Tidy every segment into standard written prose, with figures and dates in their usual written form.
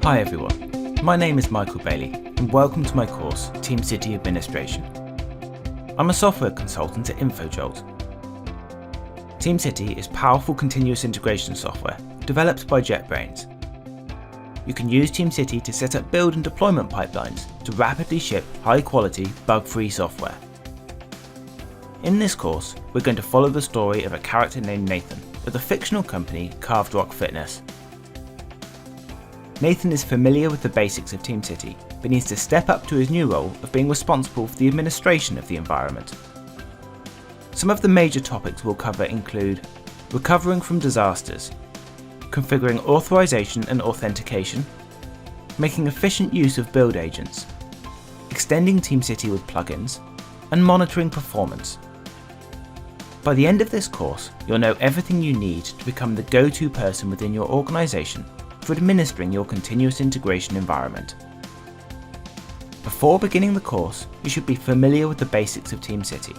Hi everyone, my name is Michael Bailey and welcome to my course TeamCity Administration. I'm a software consultant at InfoJolt. TeamCity is powerful continuous integration software developed by JetBrains. You can use TeamCity to set up build and deployment pipelines to rapidly ship high-quality, bug-free software. In this course, we're going to follow the story of a character named Nathan at the fictional company Carved Rock Fitness. Nathan is familiar with the basics of TeamCity, but needs to step up to his new role of being responsible for the administration of the environment. Some of the major topics we'll cover include recovering from disasters, configuring authorization and authentication, making efficient use of build agents, extending TeamCity with plugins, and monitoring performance. By the end of this course, you'll know everything you need to become the go-to person within your organization for administering your continuous integration environment. Before beginning the course, you should be familiar with the basics of TeamCity.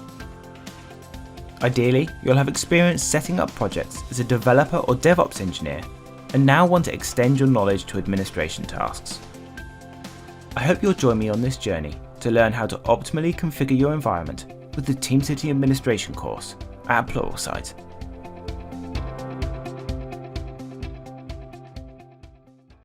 Ideally, you'll have experience setting up projects as a developer or DevOps engineer and now want to extend your knowledge to administration tasks. I hope you'll join me on this journey to learn how to optimally configure your environment with the TeamCity Administration course at Pluralsight.